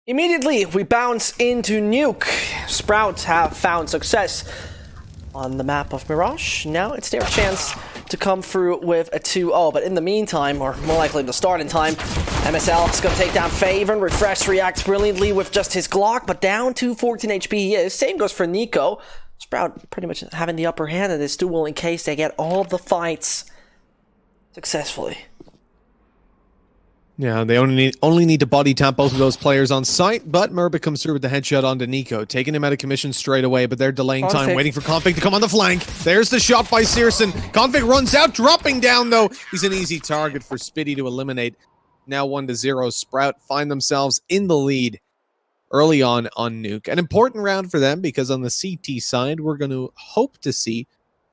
Immediately, we bounce into Nuke. Sprouts have found success on the map of Mirage. Now it's their chance to come through with a 2-0. But in the meantime, or more likely the start in time, MSL is going to take down Faven. Refresh reacts brilliantly with just his Glock, but down to 14 HP he is. Same goes for Nico. Sprout pretty much having the upper hand in this duel in case they get all the fights successfully. Yeah, they only need to body tap both of those players on site, but Murbic comes through with the headshot onto Nico, taking him out of commission straight away, but they're delaying time, waiting for Config to come on the flank. There's the shot by Searson. Config runs out, dropping down though. He's an easy target for Spitty to eliminate. Now 1-0. Sprout find themselves in the lead early on Nuke. An important round for them because on the CT side, we're going to hope to see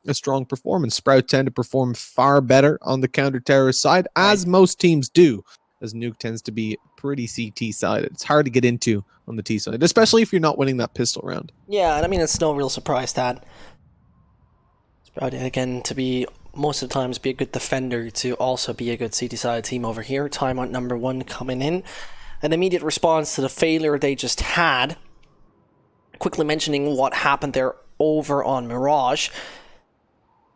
a strong performance. Sprout tend to perform far better on the counter-terrorist side, as most teams do, as Nuke tends to be pretty CT-sided. It's hard to get into on the T side, especially if you're not winning that pistol round. Yeah, and I mean, it's no real surprise that Sprout, again, to be, most of the times, be a good defender, to also be a good CT-sided team over here. Timeout number 1 coming in. An immediate response to the failure they just had. Quickly mentioning what happened there over on Mirage.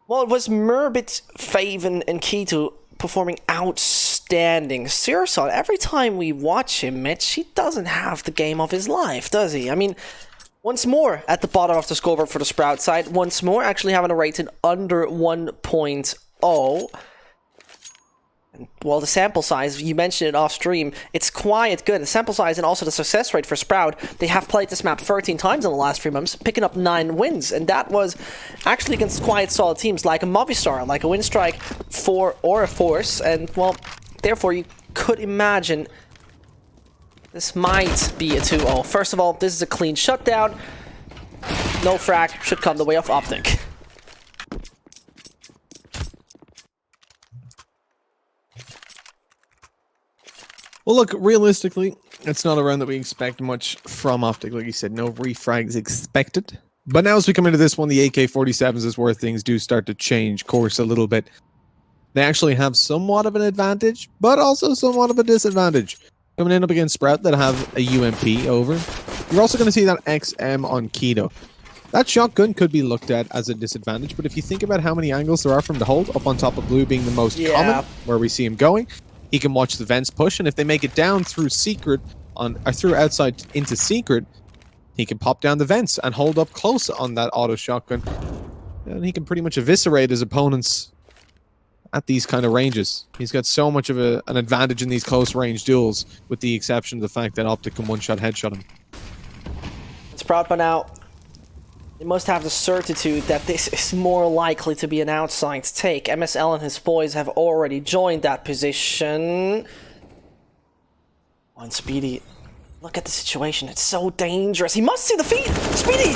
Well, it was Murbit, Faven, and Keto performing outstanding. Searson, every time we watch him, Mitch, he doesn't have the game of his life, does he? I mean, once more at the bottom of the scoreboard for the Sprout side. Once more actually having a rating under 1.0. Well, the sample size, you mentioned it off stream, it's quite good. The sample size and also the success rate for Sprout, they have played this map 13 times in the last 3 months, picking up 9 wins. And that was actually against quite solid teams like a Movistar, like a Winstrike, or a Force. And, well, therefore, you could imagine this might be a 2-0. First of all, this is a clean shutdown. No frag should come the way of Optic. Well, look, realistically, it's not a round that we expect much from Optic. Like you said, no refrags expected. But now as we come into this one, the AK-47s is where things do start to change course a little bit. They actually have somewhat of an advantage, but also somewhat of a disadvantage. Coming in up against Sprout that have a UMP over. You're also going to see that XM on Keto. That shotgun could be looked at as a disadvantage, but if you think about how many angles there are from the hold, up on top of blue being the most common, where we see him going, he can watch the vents push, and if they make it down through secret or through outside into secret, he can pop down the vents and hold up close on that auto shotgun, and he can pretty much eviscerate his opponents at these kind of ranges. He's got so much of an advantage in these close range duels, with the exception of the fact that Optic can one-shot headshot him. Sprout by now, they must have the certitude that this is more likely to be an outside take. MSL and his boys have already joined that position. On Speedy, look at the situation. It's so dangerous. He must see the feed. Speedy!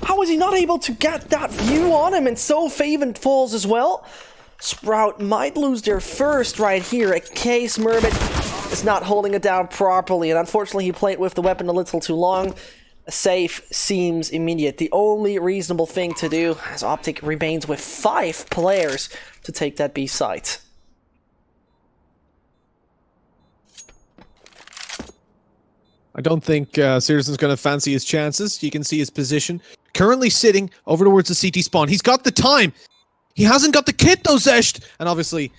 How is he not able to get that view on him? And so Faven falls as well. Sprout might lose their first right here in case Murbit is not holding it down properly. And unfortunately, he played with the weapon a little too long. A save seems immediate. The only reasonable thing to do, as Optic remains with 5 players to take that B site. I don't think Searson's going to fancy his chances. You can see his position. Currently sitting over towards the CT spawn. He's got the time. He hasn't got the kit though, Zesht. And obviously,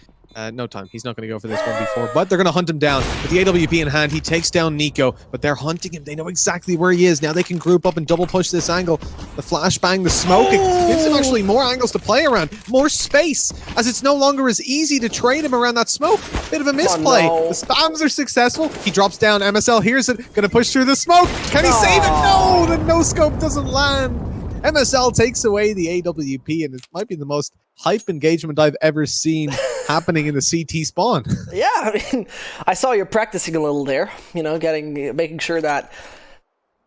no time. He's not going to go for this one before, but they're going to hunt him down. With the AWP in hand, he takes down Nico, but they're hunting him. They know exactly where he is. Now they can group up and double push this angle. The flashbang, the smoke, it gives him actually more angles to play around, more space, as it's no longer as easy to trade him around that smoke. Bit of a misplay. Oh, no. The spams are successful. He drops down. MSL hears it, going to push through the smoke. Can he save it? No, the no-scope doesn't land. MSL takes away the AWP, and it might be the most hype engagement I've ever seen happening in the CT spawn. Yeah, I mean, I saw you practicing a little there, you know, making sure that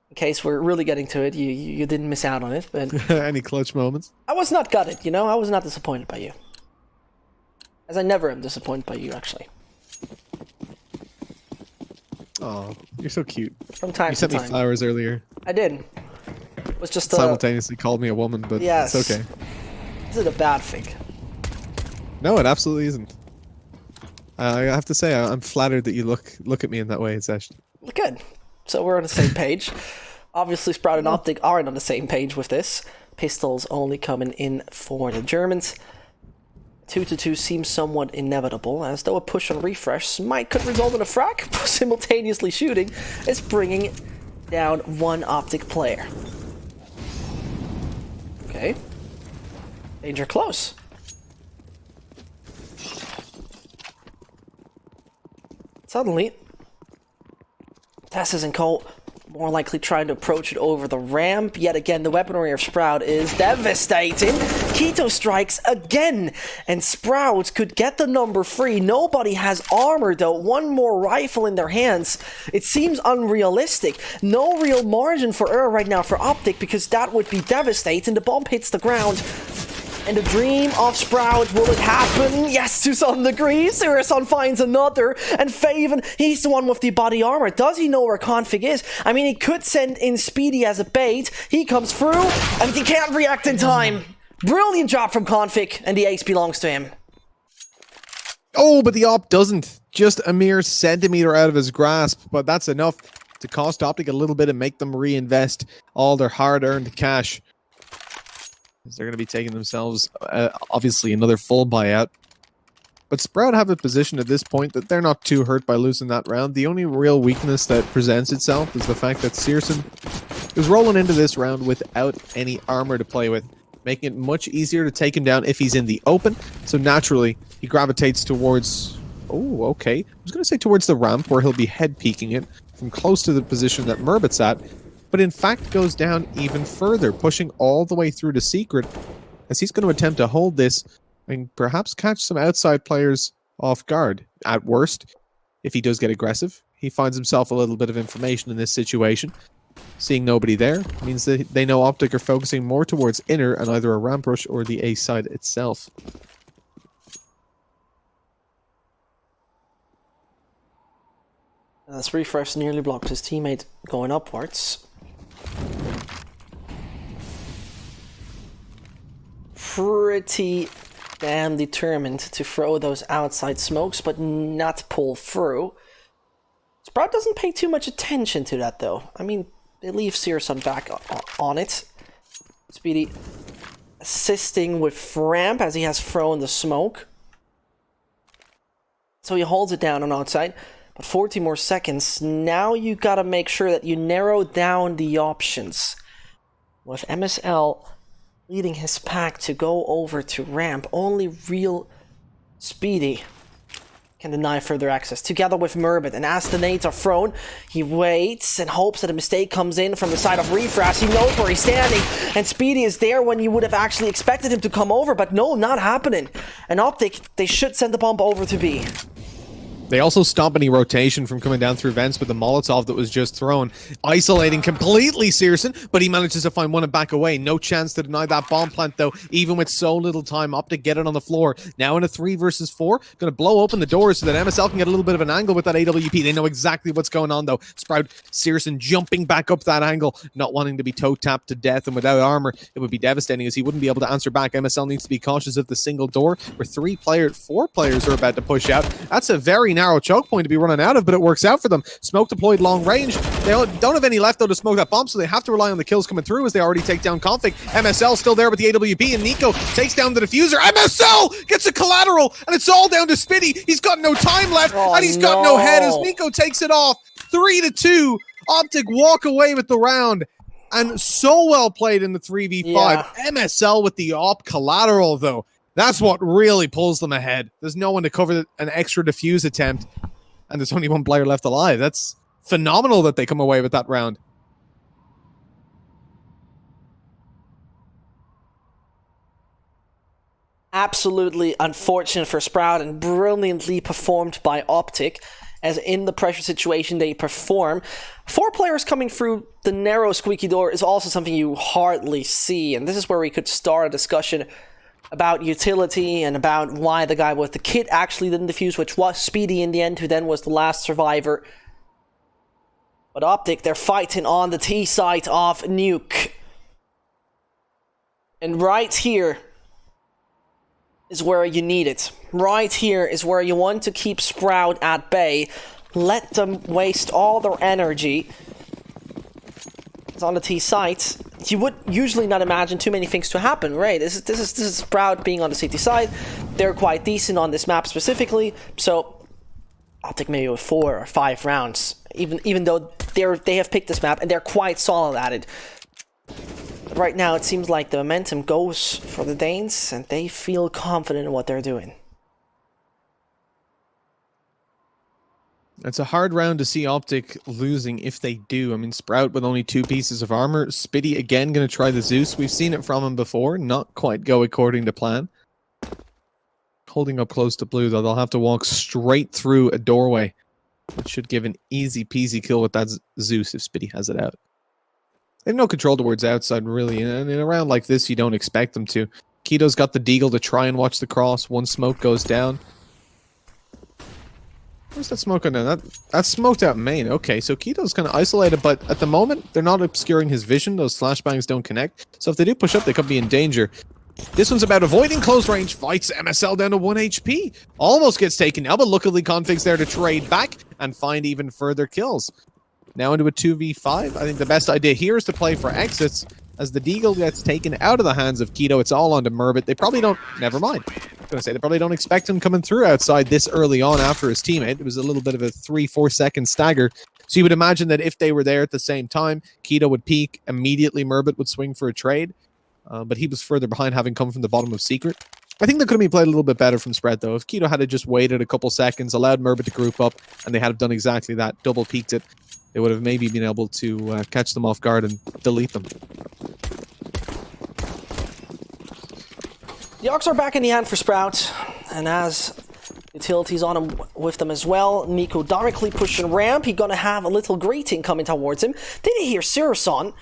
in case we're really getting to it, you didn't miss out on it. But any clutch moments? I was not gutted, you know, I was not disappointed by you. As I never am disappointed by you, actually. Oh, you're so cute. From time you to sent time. me flowers earlier. I did. It was just simultaneously called me a woman, but yes. It's okay. Is it a bad thing? No, it absolutely isn't. I have to say, I'm flattered that you look at me in that way, Zesh. Good. so we're on the same page. Obviously, Sprout and Optic aren't on the same page with this. Pistols only coming in for the Germans. 2-2 seems somewhat inevitable, as though a push on refresh could result in a frag. Simultaneously shooting is bringing down one Optic player. Okay. Danger close. Suddenly, Tessus and Co. more likely trying to approach it over the ramp. Yet again, the weaponry of Sprout is devastating. Keto strikes again, and Sprout could get the number free. Nobody has armor though. One more rifle in their hands. It seems unrealistic. No real margin for error right now for Optic, because that would be devastating. The bomb hits the ground. And the dream of Sprout, will it happen? Yes, to some degree. Sirison finds another. And Faven, he's the one with the body armor. Does he know where Config is? I mean, he could send in Speedy as a bait. He comes through, and he can't react in time. Brilliant job from Config, and the ace belongs to him. Oh, but the Op doesn't. Just a mere centimeter out of his grasp. But that's enough to cost Optic a little bit and make them reinvest all their hard-earned cash. They're going to be taking themselves, obviously, another full buyout. But Sprout have a position at this point that they're not too hurt by losing that round. The only real weakness that presents itself is the fact that Searson is rolling into this round without any armor to play with, making it much easier to take him down if he's in the open. So naturally, he gravitates towards... Oh, okay. I was going to say towards the ramp, where he'll be head peeking it from close to the position that Murbit's at. But in fact goes down even further, pushing all the way through to Secret, as he's going to attempt to hold this and perhaps catch some outside players off guard. At worst, if he does get aggressive, he finds himself a little bit of information in this situation. Seeing nobody there means that they know Optic are focusing more towards inner and either a ramp rush or the A side itself. This refresh nearly blocked his teammate going upwards. Pretty damn determined to throw those outside smokes, but not pull through. Sprout doesn't pay too much attention to that, though. I mean, they leave Searson back on it. Speedy assisting with ramp as he has thrown the smoke. So he holds it down on outside. But 40 more seconds. Now you gotta make sure that you narrow down the options. With MSL leading his pack to go over to ramp, only real Speedy can deny further access, together with Murbit. And as the nades are thrown, he waits and hopes that a mistake comes in from the side of Refresh. He knows where he's standing, and Speedy is there when you would have actually expected him to come over, but no, not happening. And Optic, they should send the bomb over to B. They also stop any rotation from coming down through vents with the Molotov that was just thrown, isolating completely Searson, but he manages to find one and back away. No chance to deny that bomb plant, though, even with so little time. Optic get it on the floor. Now in a 3 versus 4, going to blow open the doors so that MSL can get a little bit of an angle with that AWP. They know exactly what's going on, though. Sprout, Searson jumping back up that angle, not wanting to be toe-tapped to death, and without armor, it would be devastating as he wouldn't be able to answer back. MSL needs to be cautious of the single door, where 4 players are about to push out. That's a very narrow choke point to be running out of, but it works out for them. Smoke deployed long range. They don't have any left though to smoke that bomb, so they have to rely on the kills coming through as they already take down Config. MSL still there with the AWP, and Nico takes down the diffuser. MSL gets a collateral, and it's all down to Spitty. He's got no time left, and he's got no head as Nico takes it off. 3-2. Optic walk away with the round. And so well played in the 3v5. Yeah. MSL with the op collateral, though. That's what really pulls them ahead. There's no one to cover an extra defuse attempt, and there's only one player left alive. That's phenomenal that they come away with that round. Absolutely unfortunate for Sprout, and brilliantly performed by Optic, as in the pressure situation they perform. 4 players coming through the narrow squeaky door is also something you hardly see, and this is where we could start a discussion about utility and about why the guy with the kit actually didn't defuse, which was Speedy in the end, who then was the last survivor. But Optic, they're fighting on the T side of Nuke. And right here is where you need it. Right here is where you want to keep Sprout at bay. Let them waste all their energy on the T site, you would usually not imagine too many things to happen, right? This is Sprout being on the CT side. They're quite decent on this map specifically, so Optic maybe with 4 or 5 rounds, even though they have picked this map and they're quite solid at it. But right now, it seems like the momentum goes for the Danes, and they feel confident in what they're doing. It's a hard round to see Optic losing if they do. I mean, Sprout with only 2 pieces of armor. Spitty again going to try the Zeus. We've seen it from him before. Not quite go according to plan. Holding up close to blue, though. They'll have to walk straight through a doorway. It should give an easy peasy kill with that Zeus if Spitty has it out. They have no control towards outside, really. And in a round like this, you don't expect them to. Keto's got the Deagle to try and watch the cross. One smoke goes down. Where's that smoke on now? That's smoked out main. Okay, so Keto's kind of isolated, but at the moment, they're not obscuring his vision. Those flashbangs don't connect. So if they do push up, they could be in danger. This one's about avoiding close range fights. MSL down to 1 HP. Almost gets taken out, but luckily Config's there to trade back and find even further kills. Now into a 2v5. I think the best idea here is to play for exits. As the Deagle gets taken out of the hands of Keto, it's all onto Murbit. They probably don't... Never mind. I'm going to say they probably don't expect him coming through outside this early on after his teammate. It was a little bit of a 3-4 second stagger. So you would imagine that if they were there at the same time, Keto would peek, immediately Murbit would swing for a trade. But he was further behind, having come from the bottom of Secret. I think that could have been played a little bit better from Spread, though. If Keto had just waited a couple seconds, allowed Murbit to group up, and they had done exactly that, double peeked it, they would have maybe been able to catch them off guard and delete them. The Ox are back in the hand for Sprout, and as utilities on him with them as well, Nico directly pushing ramp. He's gonna have a little greeting coming towards him. Did he hear Sirison?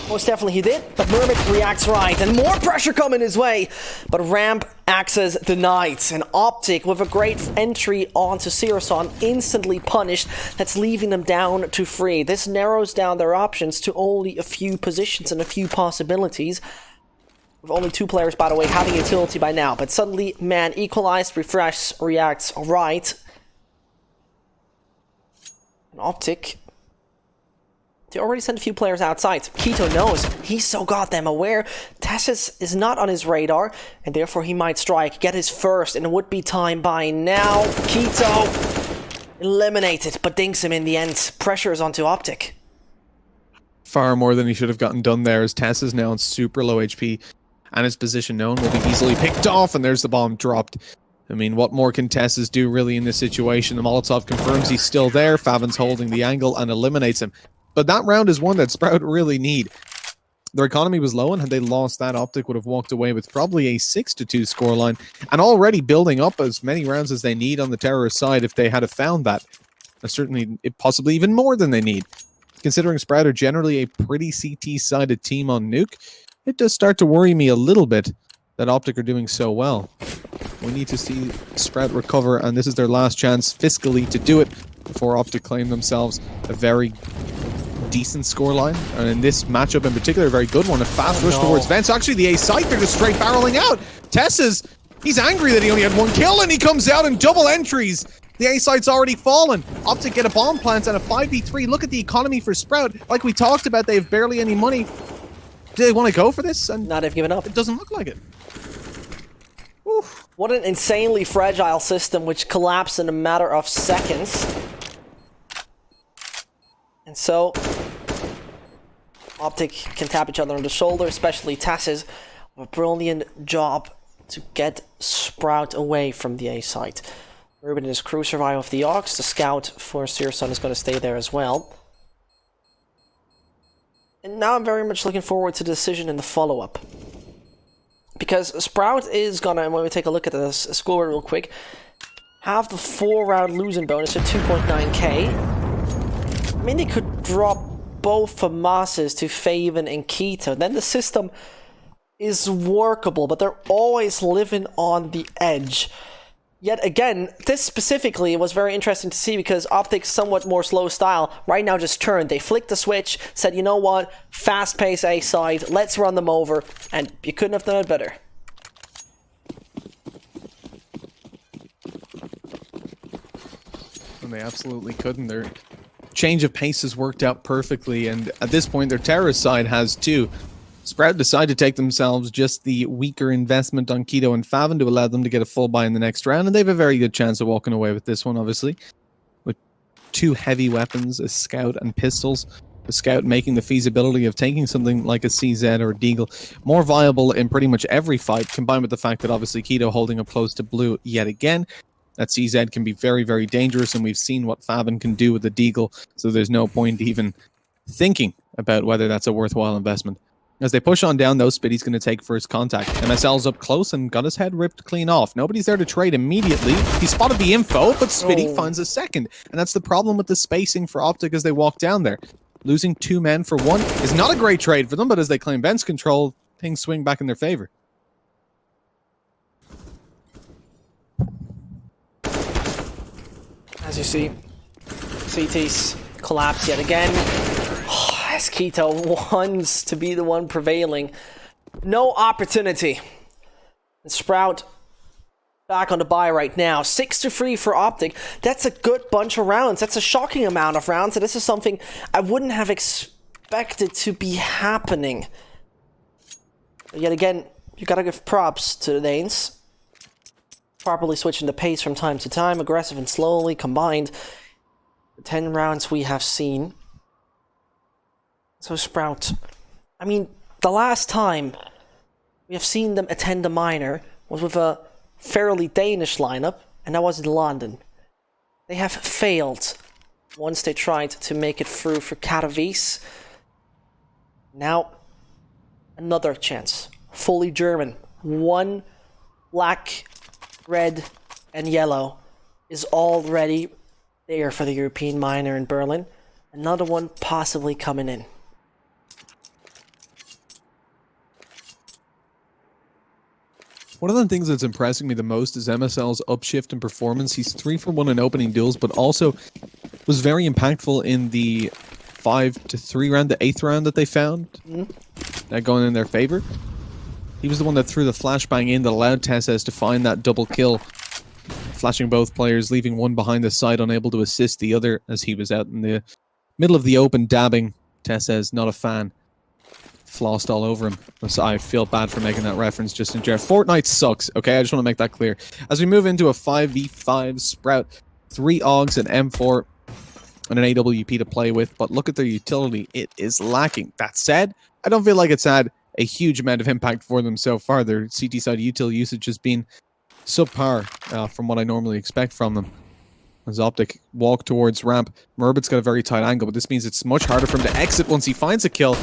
Most definitely he did, but Mermit reacts right, and more pressure coming his way. But ramp access denied, and Optic with a great entry onto Sirison instantly punished. That's leaving them down to 3. This narrows down their options to only a few positions and a few possibilities. With only 2 players, by the way, having utility by now. But suddenly, man, equalized, refresh, reacts right. And Optic, they already sent a few players outside. Keto knows. He's so goddamn aware. Tassis is not on his radar, and therefore he might strike, get his first, and it would be time by now. Keto eliminated, but dinks him in the end. Pressure is onto Optic. Far more than he should have gotten done there, as Tess is now on super low HP. And his position known will be easily picked off, and there's the bomb dropped. I mean, what more can Tessus do really in this situation? The Molotov confirms he's still there. Favin's holding the angle and eliminates him. But that round is one that Sprout really need. Their economy was low, and had they lost that, Optic would have walked away with probably a 6-2 scoreline, and already building up as many rounds as they need on the terrorist side if they had have found that. Certainly, possibly even more than they need. Considering Sprout are generally a pretty CT-sided team on Nuke, it does start to worry me a little bit that Optic are doing so well. We need to see Sprout recover, and this is their last chance fiscally to do it before Optic claim themselves a very decent scoreline. And in this matchup in particular, a very good one. A fast rush towards Vents. Actually, the A site, they're just straight barreling out. Tessa's, he's angry that he only had 1 kill, and he comes out in double entries. The A site's already fallen. Optic get a bomb plant and a 5v3. Look at the economy for Sprout. Like we talked about, they have barely any money. Do they want to go for this? And not have given up. It doesn't look like it. Oof. What an insanely fragile system which collapsed in a matter of seconds. And so, Optic can tap each other on the shoulder, especially Tassis. A brilliant job to get Sprout away from the A site. Ruben and his crew survive off the Ox. The scout for Searson is going to stay there as well. And now I'm very much looking forward to the decision in the follow-up. Because Sprout is gonna, when we take a look at the score real quick, have the 4-round losing bonus at 2.9k. I mean, they could drop both FAMASes to Faven and Keto. Then the system is workable, but they're always living on the edge. Yet again, this specifically was very interesting to see because Optic's somewhat more slow style right now just turned. They flicked the switch, said, you know what, fast pace A side, let's run them over, and you couldn't have done it better. And they absolutely couldn't. They're change of pace has worked out perfectly, and at this point their terrorist side has too. Sprout decide to take themselves just the weaker investment on Keto and Favin to allow them to get a full buy in the next round, and they have a very good chance of walking away with this one, obviously. With 2 heavy weapons, a Scout and pistols. The Scout making the feasibility of taking something like a CZ or a Deagle more viable in pretty much every fight, combined with the fact that obviously Keto holding up close to blue yet again. That CZ can be very, very dangerous, and we've seen what Favin can do with the Deagle, so there's no point even thinking about whether that's a worthwhile investment. As they push on down, though, Spitty's going to take first contact. MSL's up close and got his head ripped clean off. Nobody's there to trade immediately. He spotted the info, but Spitty finds a second. And that's the problem with the spacing for Optic as they walk down there. Losing 2 men for 1 is not a great trade for them, but as they claim bench control, things swing back in their favor. As you see, CT's collapse yet again. As Keto wants to be the one prevailing. No opportunity. And Sprout back on the buy right now. 6-3 for Optic. That's a good bunch of rounds. That's a shocking amount of rounds. And this is something I wouldn't have expected to be happening. But yet again, you gotta give props to the Danes. Properly switching the pace from time to time. Aggressive and slowly combined. The 10 rounds we have seen. So Sprout, I mean, the last time we have seen them attend a minor was with a fairly Danish lineup, and that was in London. They have failed once they tried to make it through for Katowice. Now, another chance. Fully German. 1 black, red, and yellow is already there for the European minor in Berlin. Another one possibly coming in. One of the things that's impressing me the most is MSL's upshift in performance. He's 3 for 1 in opening duels, but also was very impactful in the 5-3 round, the 8th round that they found. That going in their favor. He was the one that threw the flashbang in that allowed Tesses to find that double kill, flashing both players, leaving one behind the side, unable to assist the other as he was out in the middle of the open dabbing. Tesses, not a fan. Flossed all over him. So I feel bad for making that reference just in general. Fortnite sucks, okay? I just want to make that clear. As we move into a 5v5, Sprout, 3 AUGs, an M4, and an AWP to play with, but look at their utility. It is lacking. That said, I don't feel like it's had a huge amount of impact for them so far. Their CT side util usage has been subpar from what I normally expect from them. As Optic walk towards ramp, Murbit's got a very tight angle, but this means it's much harder for him to exit once he finds a kill.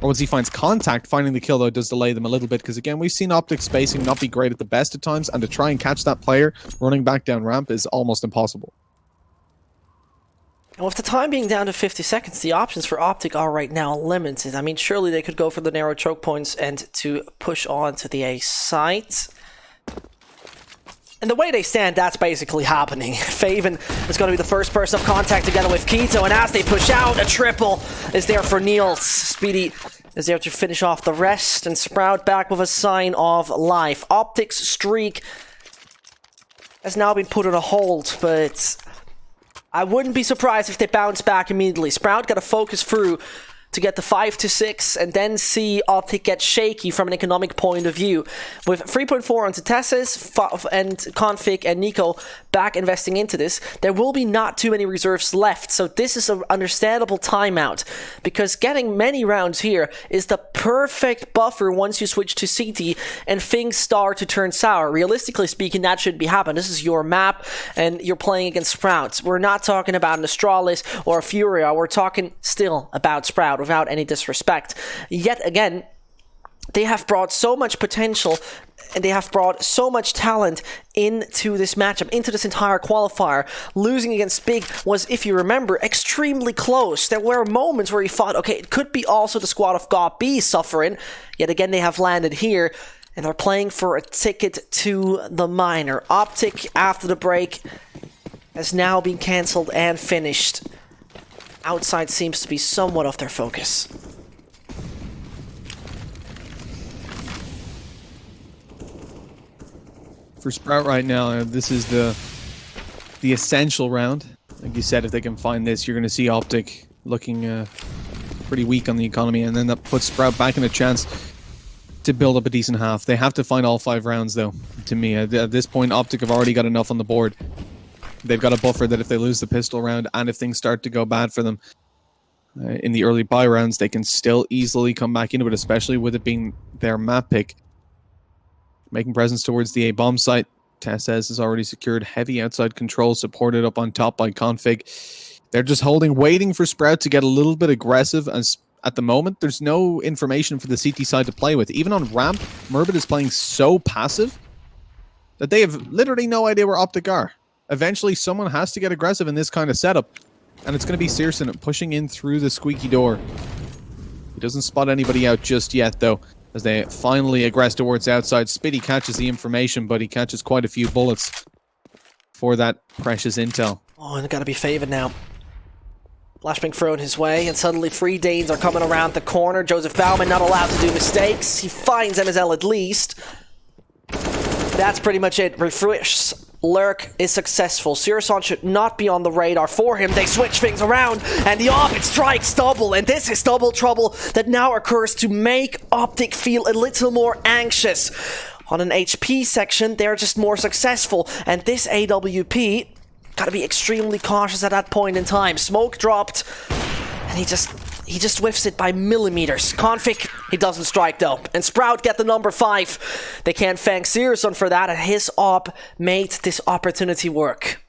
Or once he finds contact. Finding the kill, though, does delay them a little bit, because again, we've seen Optic spacing not be great at the best of times, and to try and catch that player running back down ramp is almost impossible. And with the time being down to 50 seconds, the options for Optic are right now limited. I mean, surely they could go for the narrow choke points and to push on to the A site. And the way they stand, that's basically happening. Faven is going to be the first person of contact together with Keto, and as they push out, a triple is there for Niels. Speedy is there to finish off the rest, and Sprout back with a sign of life. Optic's streak has now been put on a hold, but I wouldn't be surprised if they bounce back immediately. Sprout got to focus through to get the 5-6 and then see Optic get shaky from an economic point of view. With 3.4 onto Tesses and Config and Nico back investing into this, there will be not too many reserves left. So this is an understandable timeout, because getting many rounds here is the perfect buffer once you switch to CT and things start to turn sour. Realistically speaking, that should be happening. This is your map and you're playing against Sprouts. We're not talking about an Astralis or a Furia. We're talking still about Sprout, without any disrespect. Yet again, they have brought so much potential and they have brought so much talent into this matchup, into this entire qualifier. Losing against Big was, if you remember, extremely close. There were moments where you thought, okay, it could be also the squad of God B suffering. Yet again, they have landed here and they're playing for a ticket to the minor. Optic, after the break, has now been cancelled and finished. Outside seems to be somewhat of their focus. For Sprout right now, this is the essential round. Like you said, if they can find this, you're going to see Optic looking pretty weak on the economy, and then that puts Sprout back in a chance to build up a decent half. They have to find all 5 rounds, though, to me. At this point, Optic have already got enough on the board. They've got a buffer that if they lose the pistol round, and if things start to go bad for them in the early buy rounds, they can still easily come back into it, especially with it being their map pick. Making presence towards the A-bomb site. Tessez has already secured heavy outside control, supported up on top by Config. They're just holding, waiting for Sprout to get a little bit aggressive, as at the moment, there's no information for the CT side to play with. Even on ramp, Merbit is playing so passive that they have literally no idea where Optic are. Eventually, someone has to get aggressive in this kind of setup, and it's going to be Searson pushing in through the squeaky door. He doesn't spot anybody out just yet, though, as they finally aggress towards outside. Spitty catches the information, but he catches quite a few bullets for that precious intel. Oh, and gotta be favored now. Flashbang thrown his way, and suddenly 3 Danes are coming around the corner. Joseph Bauman not allowed to do mistakes. He finds MSL at least. That's pretty much it. Refresh Lurk is successful. Sirson should not be on the radar for him. They switch things around, and the Optic strikes double, and this is double trouble that now occurs to make Optic feel a little more anxious. On an HP section, they're just more successful, and this AWP gotta be extremely cautious at that point in time. Smoke dropped, and he just whiffs it by millimeters. Config, he doesn't strike though. And Sprout get the number 5. They can't thank Searson for that, and his op made this opportunity work.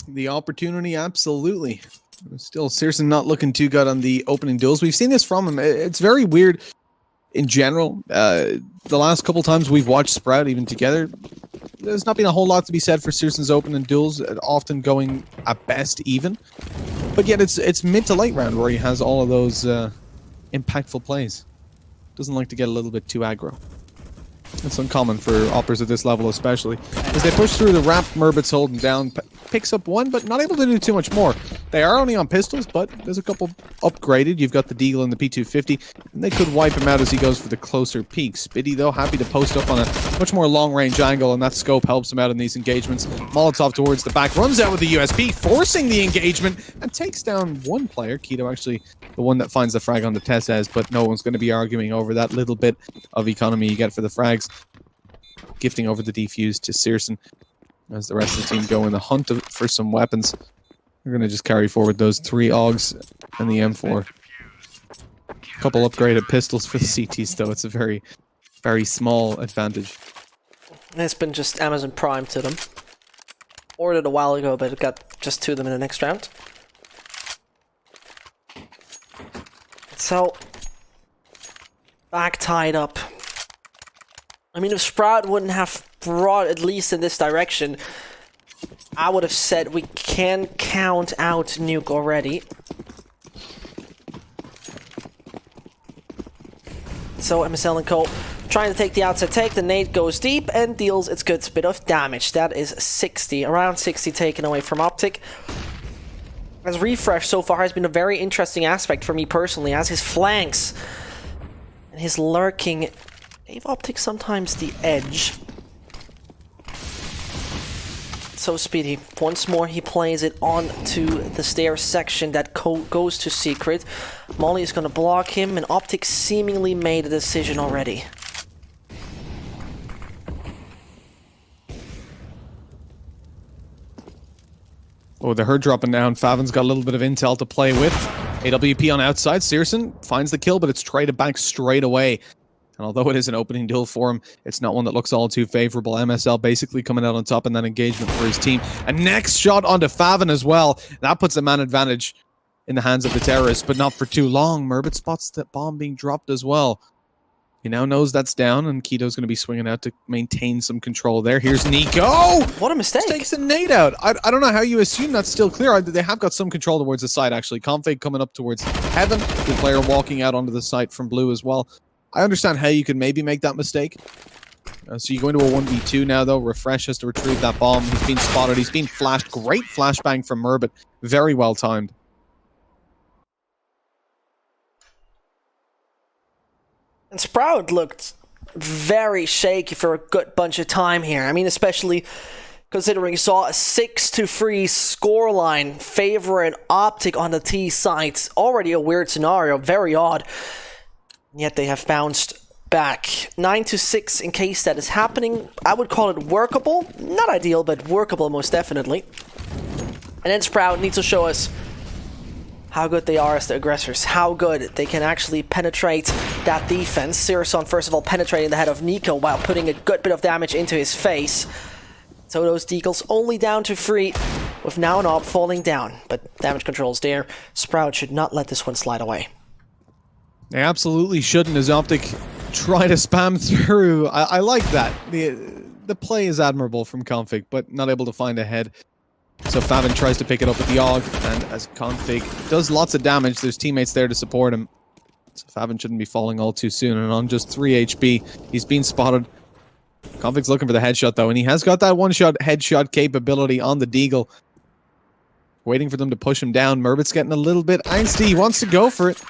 The opportunity, absolutely. Still, Searson not looking too good on the opening duels. We've seen this from him. It's very weird in general. The last couple times we've watched Sprout even together, there's not been a whole lot to be said for Searson's opening duels, often going at best even. But yet it's mid to late round where he has all of those impactful plays. Doesn't like to get a little bit too aggro. It's uncommon for oppers at this level especially. As they push through the ramp, Merbit's holding down, picks up one, but not able to do too much more. They are only on pistols, but there's a couple upgraded. You've got the Deagle and the P250, and they could wipe him out as he goes for the closer peek. Spitty, though, happy to post up on a much more long-range angle, and that scope helps him out in these engagements. Molotov towards the back, runs out with the USP, forcing the engagement, and takes down one player. Keto actually the one that finds the frag on the Tessez, but no one's going to be arguing over that little bit of economy you get for the frags. Gifting over the defuse to Searson as the rest of the team go in the hunt for some weapons. We're going to just carry forward those 3 AUGs and the M4. A couple upgraded pistols for the CTs, though. It's a very, very small advantage. It's been just Amazon Prime to them. Ordered a while ago, but it got just to them in the next round. So, back tied up. I mean, if Sprout wouldn't have brought at least in this direction, I would have said we can count out Nuke already. So MSL and Co. trying to take the outside take. The nade goes deep and deals its good bit of damage. That is 60, around 60 taken away from Optic. As Refresh so far has been a very interesting aspect for me personally, as his flanks and his lurking gave Optic sometimes the edge. So Speedy, once more he plays it on to the stairs section that goes to Secret. Molly is going to block him, and Optic seemingly made a decision already. Oh, the herd dropping down. Favin's got a little bit of intel to play with. AWP on outside. Searson finds the kill, but it's traded back straight away. And although it is an opening duel for him, it's not one that looks all too favorable. MSL basically coming out on top in that engagement for his team. A next shot onto Favin as well. That puts a man advantage in the hands of the terrorists, but not for too long. Merbit spots that bomb being dropped as well. He now knows that's down, and Keto's going to be swinging out to maintain some control there. Here's Nico! What a mistake! Just takes a nade out. I don't know how you assume that's still clear. They have got some control towards the side, actually. Config coming up towards Heaven. The player walking out onto the site from Blue as well. I understand how you could maybe make that mistake. So you go into a 1v2 now, though. Refresh has to retrieve that bomb. He's been spotted. He's been flashed. Great flashbang from Merbit. Very well timed. And Sprout looked very shaky for a good bunch of time here. I mean, especially considering you saw a 6-3 scoreline favoring Optic on the T side. It's already a weird scenario, very odd. Yet they have bounced back. 9-6 in case that is happening. I would call it workable. Not ideal, but workable most definitely. And then Sprout needs to show us how good they are as the aggressors, how good they can actually penetrate that defense. Sirison, first of all, penetrating the head of Nico while putting a good bit of damage into his face. So those deagles only down to 3, with now and Op falling down. But damage control's there. Sprout should not let this one slide away. They absolutely shouldn't, as Optic try to spam through. I like that. The play is admirable from Config, but not able to find a head. So Favin tries to pick it up with the AUG, and as Config does lots of damage, there's teammates there to support him. So Favin shouldn't be falling all too soon, and on just 3 HP, he's been spotted. Config's looking for the headshot though, and he has got that one-shot headshot capability on the Deagle. Waiting for them to push him down. Murbit's getting a little bit angsty. He wants to go for it.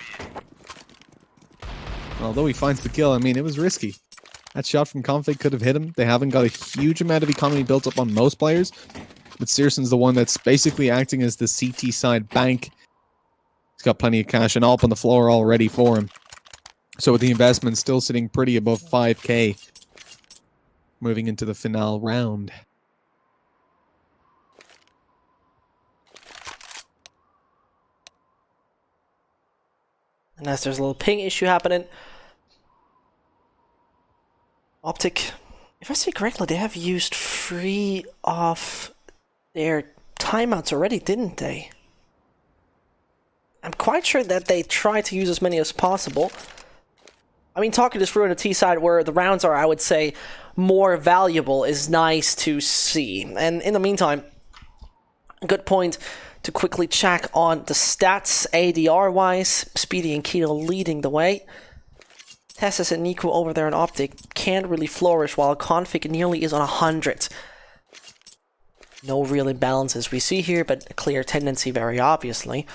Although he finds the kill, I mean, it was risky. That shot from Config could have hit him. They haven't got a huge amount of economy built up on most players. But Searson's the one that's basically acting as the CT side bank. He's got plenty of cash and AWP on the floor already for him. So with the investment still sitting pretty above 5k. Moving into the finale round. Unless there's a little ping issue happening. Optic, if I see correctly, they have used 3 of their timeouts already, didn't they? I'm quite sure that they try to use as many as possible. I mean, talking this through on the T side where the rounds are, I would say, more valuable is nice to see. And in the meantime, a good point to quickly check on the stats ADR-wise. Speedy and Keto leading the way. Tessus and Nico over there in Optic can't really flourish, while Config nearly is on 100. No real imbalances we see here, but a clear tendency very obviously.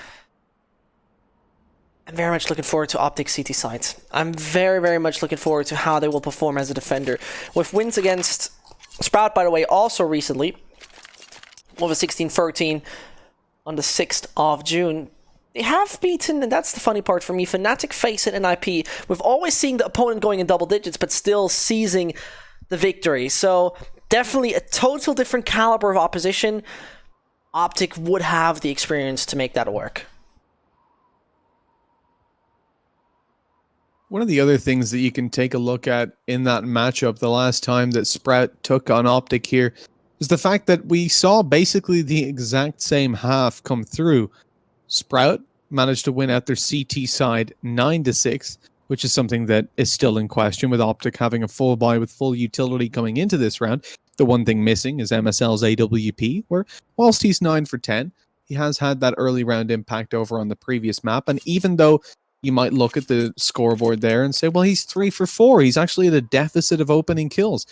I'm very much looking forward to Optic CT sides. I'm very much looking forward to how they will perform as a defender. With wins against Sprout, by the way, also recently, with a 16-13 on the 6th of June. They have beaten, and that's the funny part for me, Fnatic, Faceit, and IP, with always seeing the opponent going in double digits, but still seizing the victory. So definitely a total different caliber of opposition. Optic would have the experience to make that work. One of the other things that you can take a look at in that matchup the last time that Sprout took on Optic here is the fact that we saw basically the exact same half come through. Sprout managed to win out their CT side 9-6, which is something that is still in question with Optic having a full buy with full utility coming into this round. The one thing missing is MSL's AWP, where whilst he's 9 for 10, he has had that early round impact over on the previous map. And even though you might look at the scoreboard there and say, well, he's 3 for 4, he's actually at a deficit of opening kills.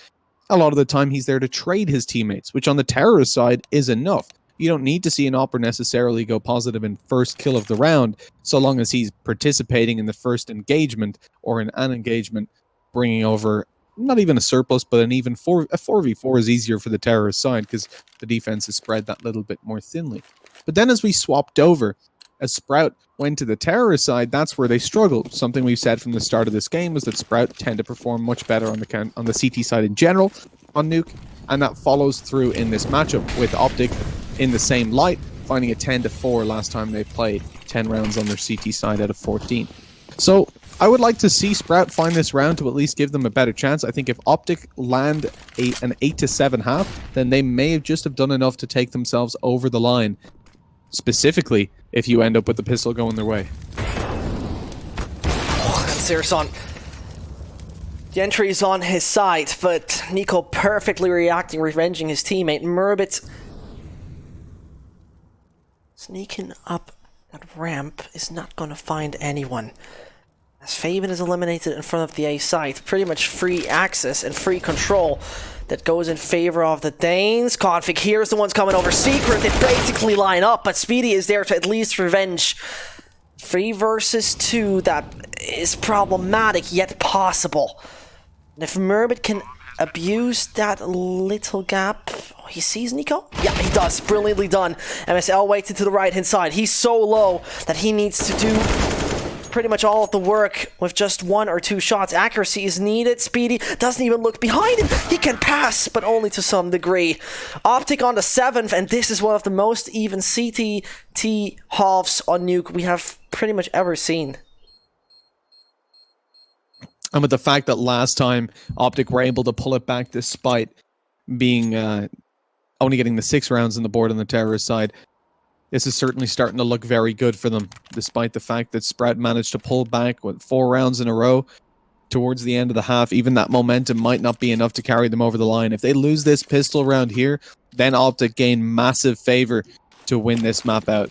A lot of the time he's there to trade his teammates, which on the terrorist side is enough. You don't need to see an Opera necessarily go positive in first kill of the round, so long as he's participating in the first engagement or in an engagement, bringing over not even a surplus, but an even a 4v4 is easier for the terrorist side because the defense is spread that little bit more thinly. But then as we swapped over, as Sprout went to the terrorist side, that's where they struggled. Something we've said from the start of this game was that Sprout tend to perform much better on the CT side in general on Nuke, and that follows through in this matchup with Optic in the same light, finding a 10-4 last time they played, 10 rounds on their CT side out of 14. So I would like to see Sprout find this round to at least give them a better chance. I think if Optic land an 8-7 half, then they may have just have done enough to take themselves over the line. Specifically, if you end up with the pistol going their way. Sirison. The entry is on his side, but Nico perfectly reacting, revenging his teammate. Murbit sneaking up that ramp is not going to find anyone. As Fabian is eliminated in front of the A site, pretty much free access and free control that goes in favor of the Danes. Config, here's the ones coming over Secret. They basically line up, but Speedy is there to at least revenge. 3 versus 2, that is problematic, yet possible. And if Merbit can abuse that little gap... Oh, he sees Nico? Yeah, he does. Brilliantly done. MSL waiting to the right-hand side. He's so low that he needs to do pretty much all of the work with just 1 or 2 shots. Accuracy is needed. Speedy doesn't even look behind him. He can pass, but only to some degree. Optic on the 7th, and this is one of the most even CTT halves on Nuke we have pretty much ever seen. And with the fact that last time Optic were able to pull it back despite being only getting the 6 rounds on the board on the terrorist side, this is certainly starting to look very good for them, despite the fact that Sprout managed to pull back with 4 rounds in a row towards the end of the half. Even that momentum might not be enough to carry them over the line. If they lose this pistol round here, then Optic gain massive favor to win this map out.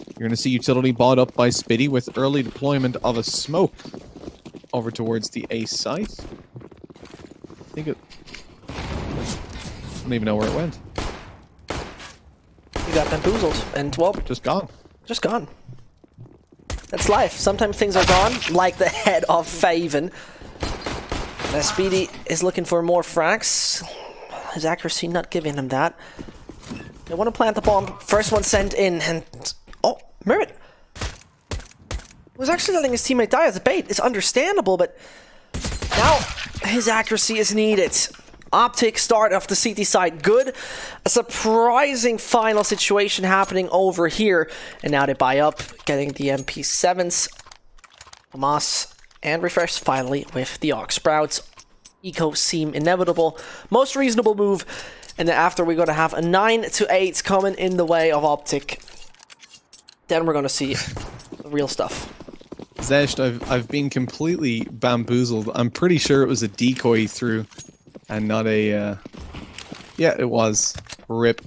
You're going to see utility bought up by Spitty with early deployment of a smoke over towards the A site. I think it... I don't even know where it went. You got bamboozled, and well... Just gone. Just gone. That's life. Sometimes things are gone, like the head of Faven. Speedy is looking for more frags. His accuracy not giving him that. They want to plant the bomb. First one sent in, and... Oh, Merit! Was actually letting his teammate die as a bait. It's understandable, but... Now, his accuracy is needed. Optic start off the CT side good. A surprising final situation happening over here. And now they buy up, getting the MP7s. Hamas and Refresh finally with the Ox Sprouts. Eco seem inevitable. Most reasonable move. And then after we're going to have a 9-8 coming in the way of Optic. Then we're going to see the real stuff. Zesht, I've been completely bamboozled. I'm pretty sure it was a decoy through. And not a, yeah, it was. RIP.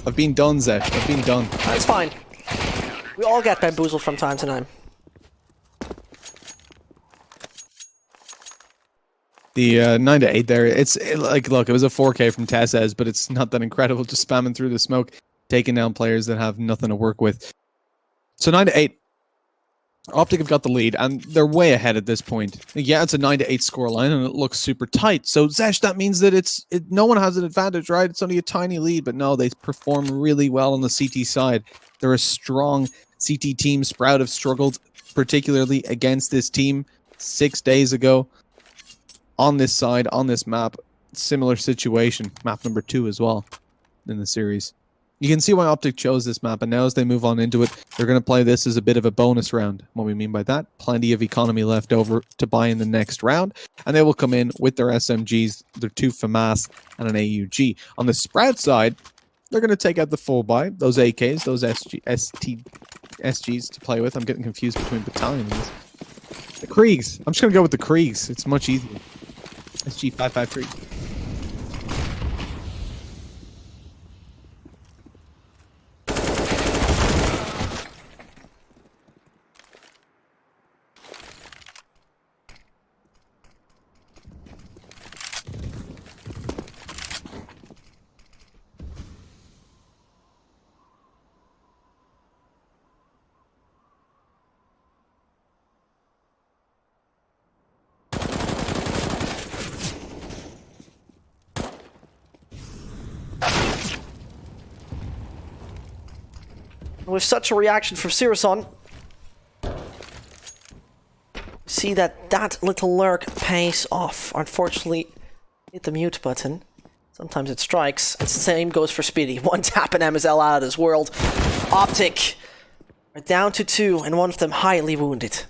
I've been done, Zesh. I've been done. That's fine. We all get bamboozled from time to time. The 9-8 there, like, look, it was a 4K from Tessez, but it's not that incredible. Just spamming through the smoke, taking down players that have nothing to work with. So 9-8. Optic have got the lead, and they're way ahead at this point. Yeah, it's a 9-8 scoreline, and it looks super tight. So, Zesh, that means that no one has an advantage, right? It's only a tiny lead, but no, they perform really well on the CT side. They're a strong CT team. Sprout have struggled, particularly against this team 6 days ago. On this side, on this map, similar situation. Map number 2 as well in the series. You can see why Optic chose this map, and now as they move on into it, they're going to play this as a bit of a bonus round. What we mean by that, plenty of economy left over to buy in the next round, and they will come in with their SMGs, their 2 FAMAS, and an AUG. On the Sprout side, they're going to take out the full buy, those AKs, those SGs to play with. I'm getting confused between battalions. The Kriegs. I'm just going to go with the Kriegs. It's much easier. SG553. With such a reaction from Sirison, see that little lurk pays off. Unfortunately, hit the mute button. Sometimes it strikes. And the same goes for Speedy. One tap and MSL out of this world. Optic are down to 2, and one of them highly wounded.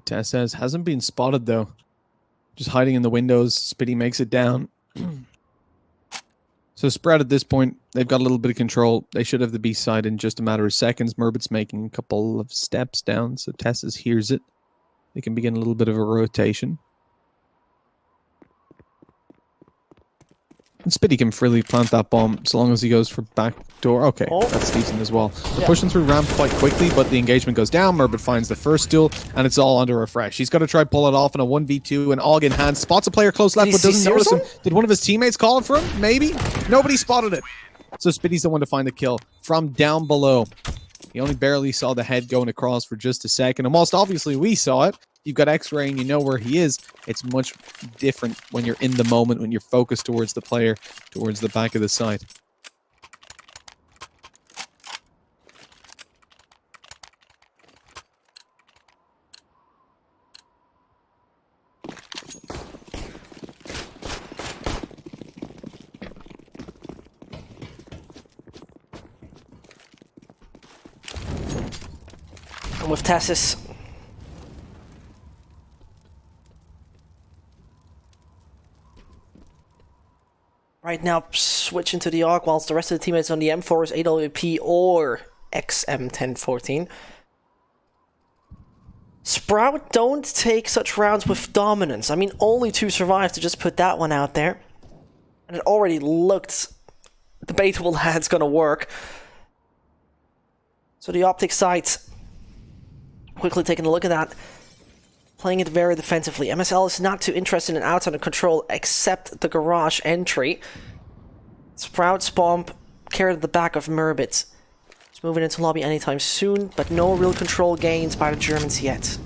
Tess says hasn't been spotted though. Just hiding in the windows. Spitty makes it down. So Sprout at this point, they've got a little bit of control. They should have the B side in just a matter of seconds. Merbit's making a couple of steps down, so Tess's hears it. They can begin a little bit of a rotation. And Spitty can freely plant that bomb so long as he goes for back door. Okay, that's decent as well. They're pushing through ramp quite quickly, but the engagement goes down. Merbit finds the first duel, and it's all under refresh. He's got to try pull it off in a 1v2, and AUG in hand. Spots a player close left, but doesn't notice him. Did one of his teammates call it for him? Maybe? Nobody spotted it. So Spitty's the one to find the kill from down below. He only barely saw the head going across for just a second, and whilst obviously we saw it, you've got X-ray and you know where he is, it's much different when you're in the moment, when you're focused towards the player, towards the back of the site. And with Tessis, right now switching to the AUG whilst the rest of the teammates on the M4s, AWP or XM1014. Sprout don't take such rounds with dominance. I mean, only 2 survived, to just put that one out there. And it already looked debatable that it's gonna work. So the Optic side, quickly taking a look at that, playing it very defensively. MSL is not too interested in outside of control except the garage entry. Sprout spawn carried at the back of Murbit. It's moving into lobby anytime soon, but no real control gains by the Germans yet.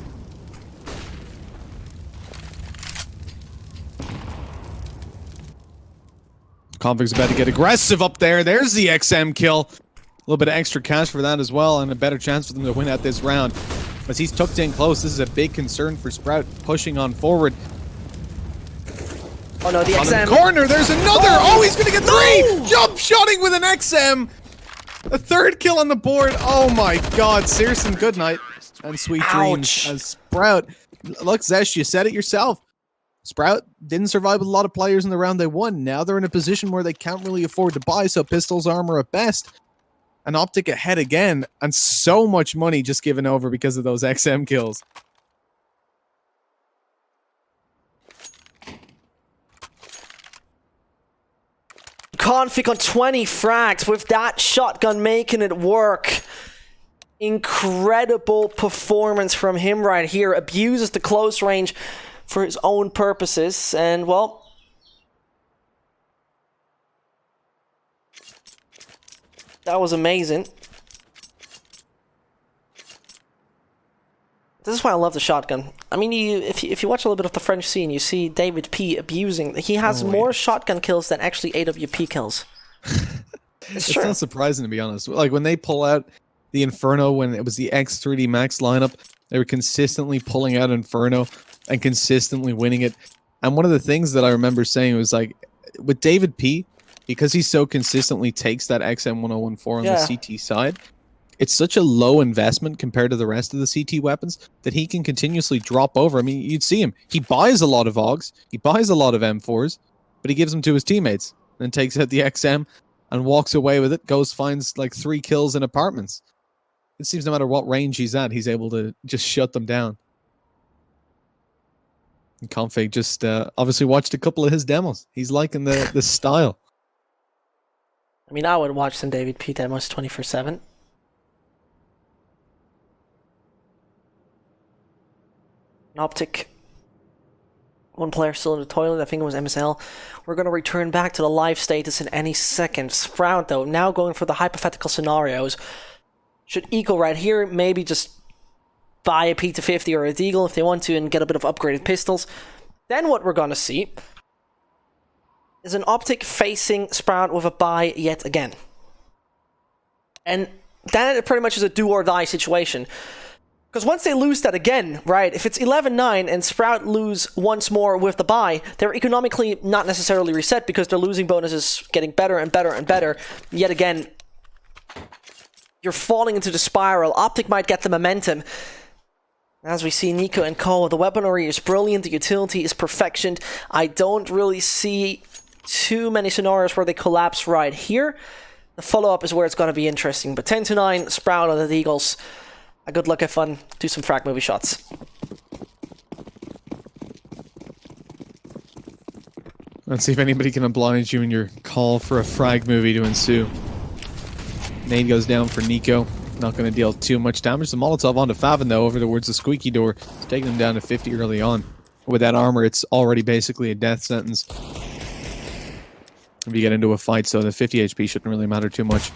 Config's about to get aggressive up there. There's the XM kill. A little bit of extra cash for that as well, and a better chance for them to win out this round. As he's tucked in close, this is a big concern for Sprout, pushing on forward. Oh no, the On XM. the corner, there's another! Oh, he's gonna get 3! No! Jump shotting with an XM! A 3rd kill on the board. Oh my god, Searson, good night. And sweet dreams as Sprout. Look, Zesh, you said it yourself. Sprout didn't survive with a lot of players in the round they won. Now they're in a position where they can't really afford to buy, so pistols armor at best. An Optic ahead again, and so much money just given over because of those XM kills. Config on 20 frags with that shotgun making it work. Incredible performance from him right here. Abuses the close range for his own purposes, and well, that was amazing. This is why I love the shotgun. I mean, if you watch a little bit of the French scene, you see David P abusing. He has more shotgun kills than actually AWP kills. It's true. Not surprising, to be honest. Like, when they pull out the Inferno, when it was the X3D Max lineup, they were consistently pulling out Inferno and consistently winning it. And one of the things that I remember saying was, like, with David P, because he so consistently takes that XM1014 on the CT side, it's such a low investment compared to the rest of the CT weapons that he can continuously drop over. I mean, you'd see him. He buys a lot of AUGs, he buys a lot of M4s, but he gives them to his teammates, then takes out the XM and walks away with it, finds like 3 kills in apartments. It seems no matter what range he's at, he's able to just shut them down. And Config just obviously watched a couple of his demos. He's liking the style. I mean, I would watch some David P demos 24/7. An Optic. One player still in the toilet. I think it was MSL. We're going to return back to the live status in any second. Sprout, though, now going for the hypothetical scenarios. Should Eagle right here maybe just buy a P250 or a Deagle if they want to and get a bit of upgraded pistols. Then what we're going to see is an Optic facing Sprout with a buy yet again. And that pretty much is a do or die situation. Because once they lose that again, right, if it's 11-9 and Sprout lose once more with the buy, they're economically not necessarily reset because their losing bonus is getting better and better and better. Yet again, you're falling into the spiral. Optic might get the momentum. As we see Nico and Cole, the weaponry is brilliant, the utility is perfectioned. I don't really see too many scenarios where they collapse right here. The follow-up is where it's going to be interesting. But 10-9, Sprout on the Eagles. A good luck, have fun, do some frag movie shots. Let's see if anybody can oblige you in your call for a frag movie to ensue. Nade goes down for Nico. Not going to deal too much damage. The Molotov onto Favin, though, over towards the squeaky door. It's taking him down to 50 early on. With that armor, it's already basically a death sentence if you get into a fight, so the 50 HP shouldn't really matter too much.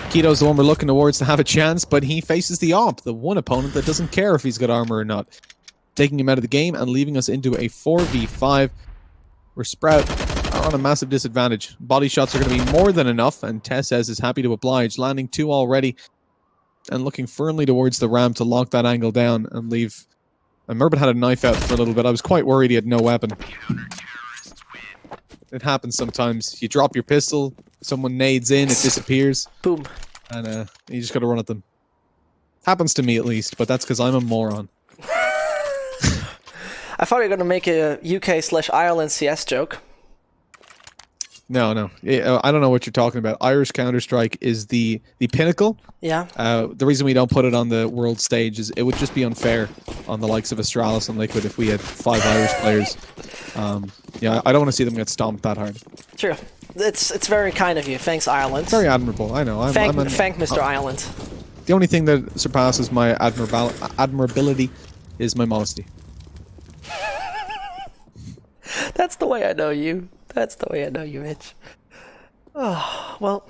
Keto's the one we're looking towards to have a chance, but he faces the Op, the one opponent that doesn't care if he's got armor or not. taking him out of the game and leaving us into a 4v5 where Sprout are on a massive disadvantage. Body shots are going to be more than enough, and Tessez is happy to oblige, landing 2 already and looking firmly towards the ramp to lock that angle down and leave. And Murban had a knife out for a little bit. I was quite worried he had no weapon. It happens sometimes. You drop your pistol, someone nades in, it disappears. Boom. And you just got to run at them. Happens to me at least, but that's because I'm a moron. I thought you were going to make a UK/Ireland CS joke. No. I don't know what you're talking about. Irish Counter-Strike is the pinnacle. Yeah. The reason we don't put it on the world stage is it would just be unfair on the likes of Astralis and Liquid if we had 5 Irish players. Yeah, I don't want to see them get stomped that hard. True. It's very kind of you. Thanks, Ireland. Very admirable, I know. Thank Mr. Ireland. The only thing that surpasses my admirability is my modesty. That's the way I know you. That's the way I know you, Mitch. Oh, well,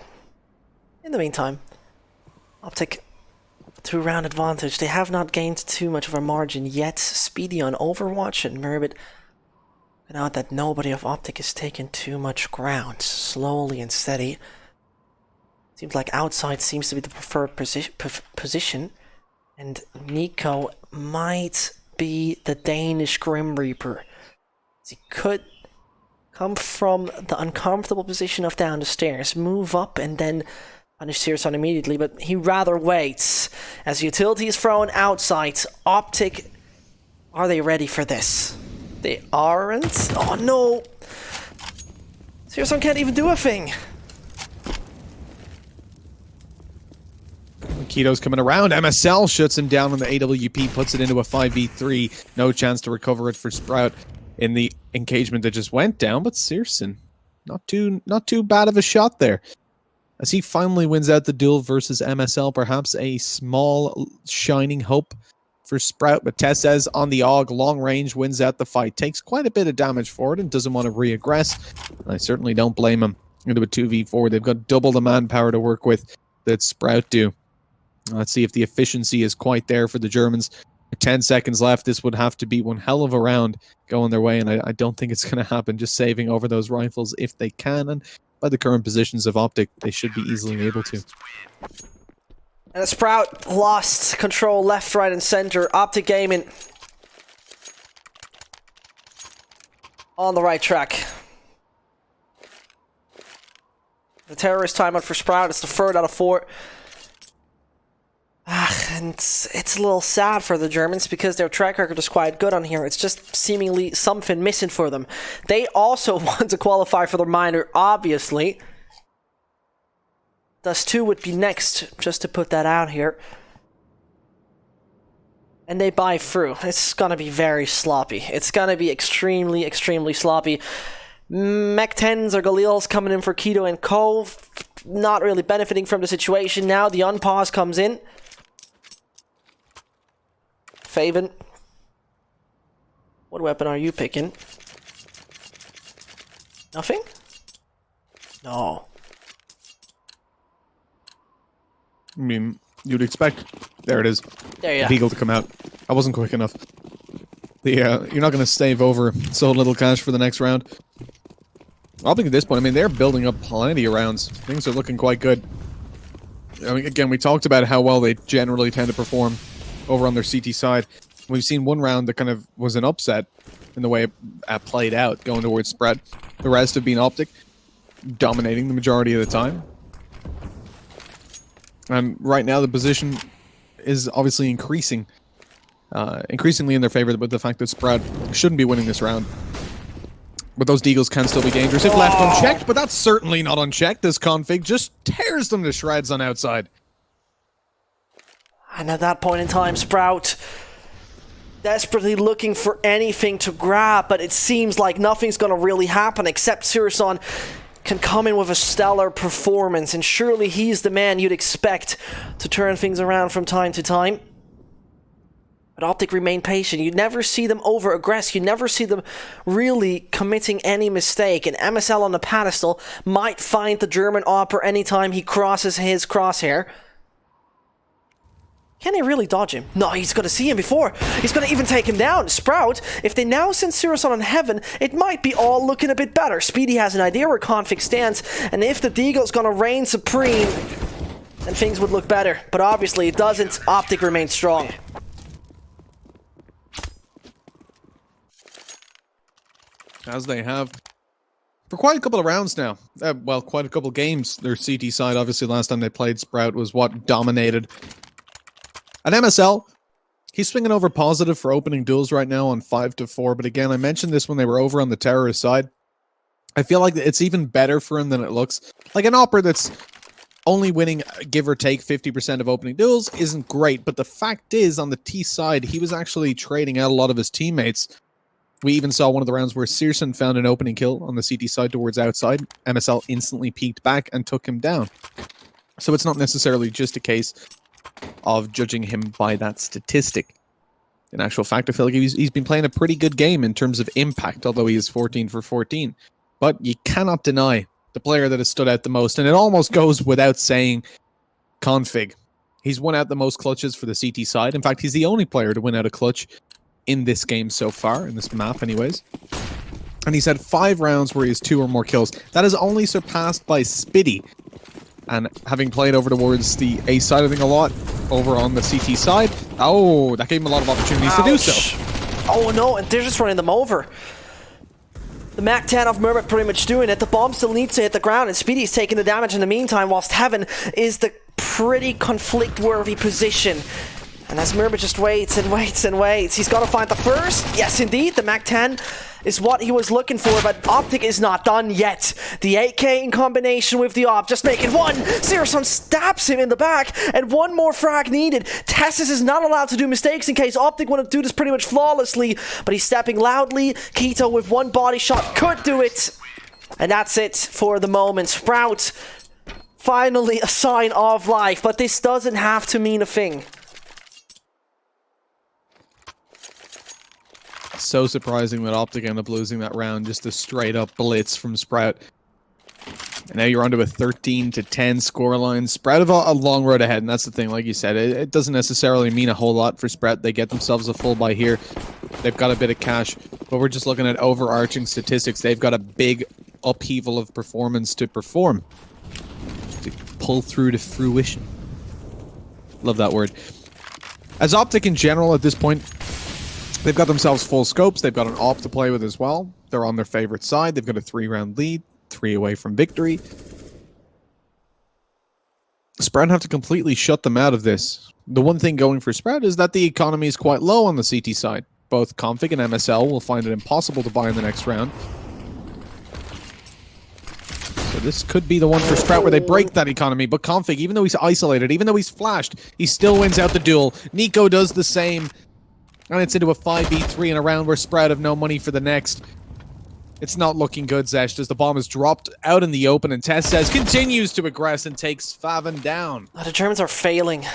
in the meantime, Optic 2-round advantage. They have not gained too much of a margin yet. Speedy on Overwatch and Merbit. And out that nobody of Optic has taken too much ground. Slowly and steady. Seems like outside seems to be the preferred position. And Nico might be the Danish Grim Reaper. He could come from the uncomfortable position of down the stairs, move up, and then punish Searson immediately, but he rather waits. As utility is thrown outside, Optic, are they ready for this? They aren't? Oh no! Searson can't even do a thing! Keto's coming around. MSL shuts him down on the AWP, puts it into a 5v3. No chance to recover it for Sprout in the engagement that just went down, but Searson, not too bad of a shot there. As he finally wins out the duel versus MSL, perhaps a small shining hope for Sprout, but Tessez on the AUG, long range, wins out the fight. Takes quite a bit of damage for it and doesn't want to re-aggress. And I certainly don't blame him. Into a 2v4, they've got double the manpower to work with that Sprout do. Let's see if the efficiency is quite there for the Germans. 10 seconds left. This would have to be one hell of a round going their way, and I don't think it's going to happen. Just saving over those rifles if they can, and by the current positions of Optic, they should be easily able to. And Sprout lost control left, right, and center. Optic Gaming on the right track. The terrorist timeout for Sprout. It's the 3rd out of 4. And it's a little sad for the Germans because their track record is quite good on here. It's just seemingly something missing for them. They also want to qualify for the minor, obviously. Thus 2 would be next, just to put that out here. And they buy through. It's going to be very sloppy. It's going to be extremely, extremely sloppy. Mech 10s or Galil's coming in for Keto and Co. Not really benefiting from the situation now. The unpause comes in. Faven, what weapon are you picking? Nothing? No. I mean, you'd expect. There it is. There you go. Eagle to come out. I wasn't quick enough. You're not going to save over so little cash for the next round. I think at this point, I mean, they're building up plenty of rounds. Things are looking quite good. I mean, again, we talked about how well they generally tend to perform over on their CT side. We've seen one round that kind of was an upset in the way it played out, going towards Spread. The rest have been Optic, dominating the majority of the time. And right now the position is obviously increasingly in their favor with the fact that Spread shouldn't be winning this round. But those deagles can still be dangerous if left unchecked, but that's certainly not unchecked. This config just tears them to shreds on outside. And at that point in time, Sprout desperately looking for anything to grab, but it seems like nothing's going to really happen except Searson can come in with a stellar performance, and surely he's the man you'd expect to turn things around from time to time. But Optic remain patient. You never see them over-aggress. You never see them really committing any mistake. And MSL on the pedestal might find the German Opera anytime he crosses his crosshair. Can he really dodge him? No, he's gonna see him before. He's gonna even take him down. Sprout, if they now send Sirius on Heaven, it might be all looking a bit better. Speedy has an idea where Config stands, and if the Deagle's gonna reign supreme, then things would look better. But obviously it doesn't. Optic remains strong. As they have for quite a couple of rounds now. Well, quite a couple of games. Their CT side, obviously, last time they played Sprout was what dominated. At MSL, he's swinging over positive for opening duels right now on 5-4. But again, I mentioned this when they were over on the terrorist side. I feel like it's even better for him than it looks. Like an Opera that's only winning, give or take, 50% of opening duels isn't great. But the fact is, on the T side, he was actually trading out a lot of his teammates. We even saw one of the rounds where Searson found an opening kill on the CT side towards outside. MSL instantly peeked back and took him down. So it's not necessarily just a case of judging him by that statistic. In actual fact, I feel like he's been playing a pretty good game in terms of impact, although he is 14 for 14. But you cannot deny the player that has stood out the most, and it almost goes without saying, Config. He's won out the most clutches for the CT side. In fact, he's the only player to win out a clutch in this game so far, in this map anyways. And he's had 5 rounds where he has 2 or more kills. That is only surpassed by Spiddy. And having played over towards the A side, I think a lot, over on the CT side, oh, that gave him a lot of opportunities to do so. Oh no, and they're just running them over. The Mac 10 of Mermit pretty much doing it. The bomb still needs to hit the ground, and Speedy's taking the damage in the meantime, whilst Heaven is the pretty conflict-worthy position. And as Mermit just waits and waits and waits, he's got to find the first. Yes, indeed, the Mac 10 is what he was looking for, but Optic is not done yet. The 8K in combination with the Op, just making one. Sirison stabs him in the back, and one more frag needed. Tessus is not allowed to do mistakes in case Optic want to do this pretty much flawlessly, but he's stepping loudly. Keto with one body shot could do it. And that's it for the moment. Sprout, finally a sign of life, but this doesn't have to mean a thing. So surprising that Optic ended up losing that round. Just a straight up blitz from Sprout. And now you're onto a 13-10 scoreline. Sprout have a long road ahead, and that's the thing. Like you said, it doesn't necessarily mean a whole lot for Sprout. They get themselves a full buy here. They've got a bit of cash, but we're just looking at overarching statistics. They've got a big upheaval of performance to perform, to pull through to fruition. Love that word. As Optic in general at this point, they've got themselves full scopes. They've got an Op to play with as well. They're on their favorite side. They've got a 3-round lead, 3 away from victory. Sprout have to completely shut them out of this. The one thing going for Sprout is that the economy is quite low on the CT side. Both Config and MSL will find it impossible to buy in the next round. So this could be the one for Sprout where they break that economy. But Config, even though he's isolated, even though he's flashed, he still wins out the duel. Nico does the same. And it's into a 5v3 in a round where Sprout have no money for the next. It's not looking good, Zesh, as the bomb is dropped out in the open, and Tess says continues to aggress and takes Faven down. The Germans are failing.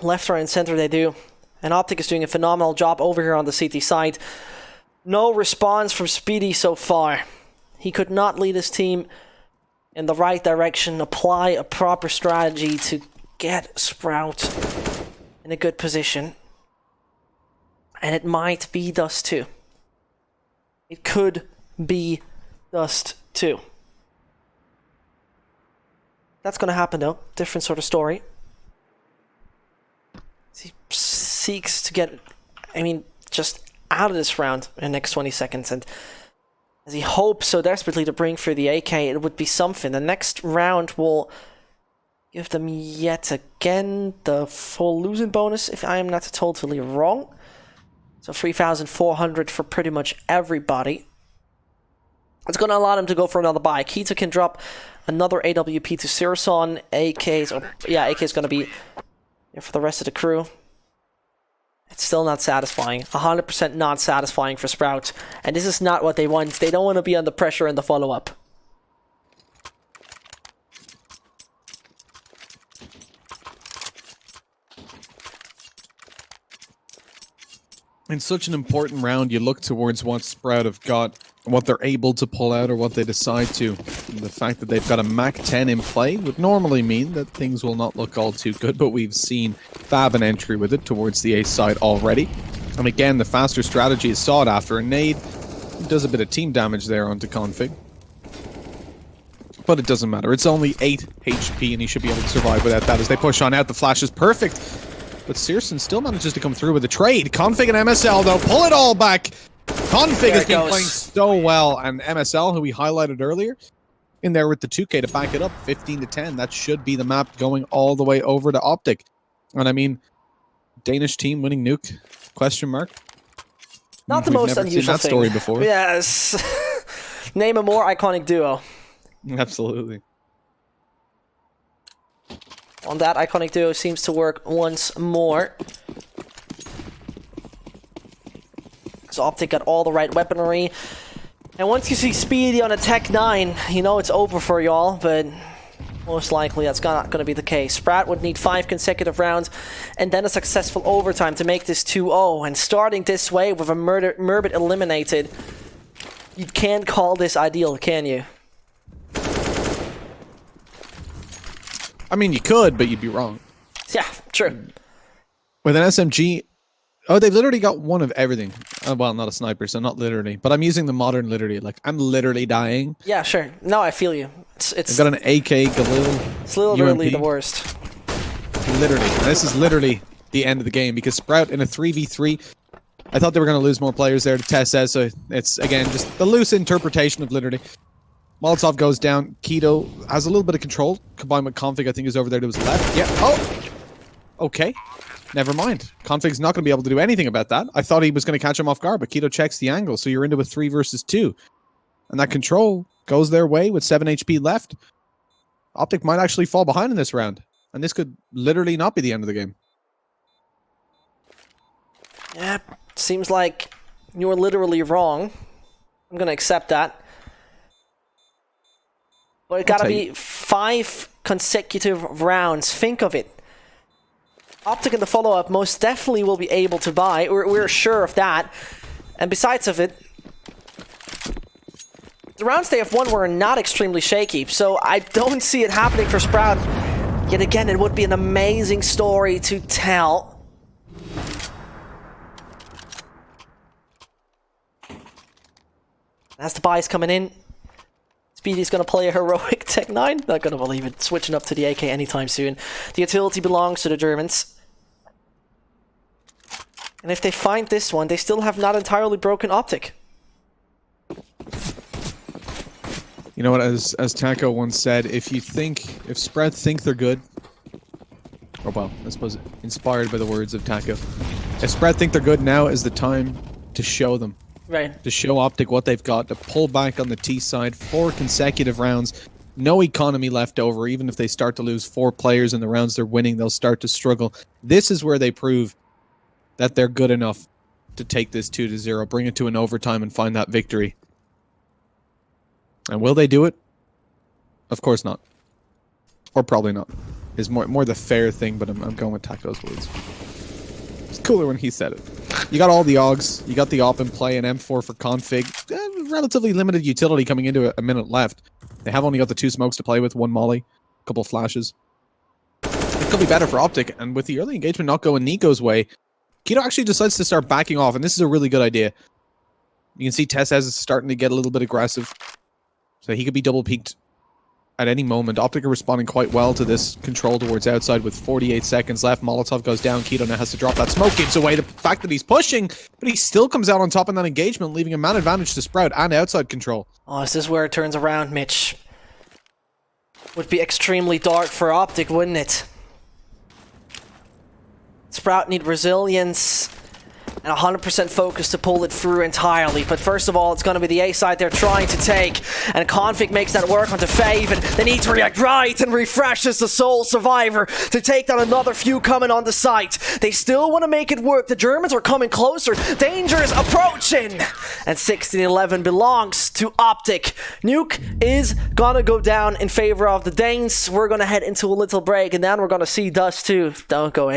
Left, right, and center they do. And Optic is doing a phenomenal job over here on the CT side. No response from Speedy so far. He could not lead his team in the right direction, apply a proper strategy to get Sprout in a good position. And it might be Dust 2. It could be Dust 2. That's going to happen though. Different sort of story. He seeks to get, just out of this round in the next 20 seconds. And as he hopes so desperately to bring through the AK, it would be something. The next round will give them yet again the full losing bonus, if I am not totally wrong. So 3,400 for pretty much everybody. It's going to allow them to go for another buy. Keita can drop another AWP to Sirison. AK is going to be here for the rest of the crew. It's still not satisfying. 100% not satisfying for Sprout. And this is not what they want. They don't want to be under pressure in the follow-up. In such an important round, you look towards what Sprout have got what they're able to pull out or what they decide to. And the fact that they've got a Mach 10 in play would normally mean that things will not look all too good, but we've seen Fab an entry with it towards the ace side already. And again, the faster strategy is sought after. And Nade does a bit of team damage there onto Config. But it doesn't matter. It's only 8 HP and he should be able to survive without that as they push on out. The flash is perfect. But Searson still manages to come through with a trade. Config and MSL, though, pull it all back. Config has been playing so well, and MSL, who we highlighted earlier, in there with the 2K to back it up, 15-10. That should be the map going all the way over to Optic. And I mean, Danish team winning Nuke? Question mark. Not the most unusual seen that thing. Story before. Yes. Name a more iconic duo. Absolutely. On that iconic duo seems to work once more. So Optic got all the right weaponry. And once you see Speedy on a Tech 9, you know it's over for y'all, but most likely that's not going to be the case. Sprout would need 5 consecutive rounds and then a successful overtime to make this 2-0. And starting this way with a Murbit eliminated, you can't call this ideal, can you? I mean, you could, but you'd be wrong. Yeah, true. With an SMG... Oh, they've literally got one of everything. Well, not a sniper, so not literally. But I'm using the modern literally. Like, I'm literally dying. Yeah, sure. No, I feel you. I've got an AK Galil. It's literally the worst. Literally. And this is literally the end of the game because Sprout in a 3v3... I thought they were going to lose more players there to Tess says, so it's, again, just the loose interpretation of literally. Molotov goes down. Keto has a little bit of control. Combined with Config, I think, is over there to his left. Yeah. Oh! Okay. Never mind. Config's not going to be able to do anything about that. I thought he was going to catch him off guard, but Keto checks the angle, so you're into a 3 versus 2. And that control goes their way with 7 HP left. Optic might actually fall behind in this round. And this could literally not be the end of the game. Yeah, seems like you're literally wrong. I'm going to accept that. But it gotta be 5 consecutive rounds. Think of it. Optic in the follow-up most definitely will be able to buy. We're sure of that. And besides of it, the rounds they have won were not extremely shaky. So I don't see it happening for Sprout. Yet again, it would be an amazing story to tell. As the buys coming in, Speedy's going to play a heroic Tech 9. Not going to believe it. Switching up to the AK anytime soon. The utility belongs to the Germans. And if they find this one, they still have not entirely broken Optic. You know what, as Taco once said, if Sprout think they're good, or well, I suppose inspired by the words of Taco, if Sprout think they're good, now is the time to show them. Right. To show Optic what they've got, to pull back on the T side, 4 consecutive rounds, no economy left over. Even if they start to lose 4 players in the rounds they're winning, they'll start to struggle. This is where they prove that they're good enough to take this 2-0, bring it to an overtime and find that victory. And will they do it? Of course not. Or probably not. Is more the fair thing, but I'm going with Taco's words. It's cooler when he said it. You got all the AUGs, you got the op in play, an M4 for config. Relatively limited utility coming into a minute left. They have only got the 2 smokes to play with, 1 molly, a couple of flashes. It could be better for Optic, and with the early engagement not going Nico's way, Keto actually decides to start backing off, and this is a really good idea. You can see Tess is starting to get a little bit aggressive. So he could be double peaked at any moment. Optic are responding quite well to this control towards outside with 48 seconds left. Molotov goes down. Keto now has to drop that smoke. Gives away the fact that he's pushing, but he still comes out on top in that engagement, leaving a man advantage to Sprout and outside control. Oh, is this where it turns around, Mitch? Would be extremely dark for Optic, wouldn't it? Sprout need resilience and 100% focus to pull it through entirely. But first of all, it's going to be the A side they're trying to take. And Config makes that work onto Fave, and they need to react right and refreshes the sole survivor to take down another few coming on the site. They still want to make it work. The Germans are coming closer. Danger is approaching. And 16-11 belongs to Optic. Nuke is going to go down in favor of the Danes. We're going to head into a little break, and then we're going to see Dust 2. Don't go in.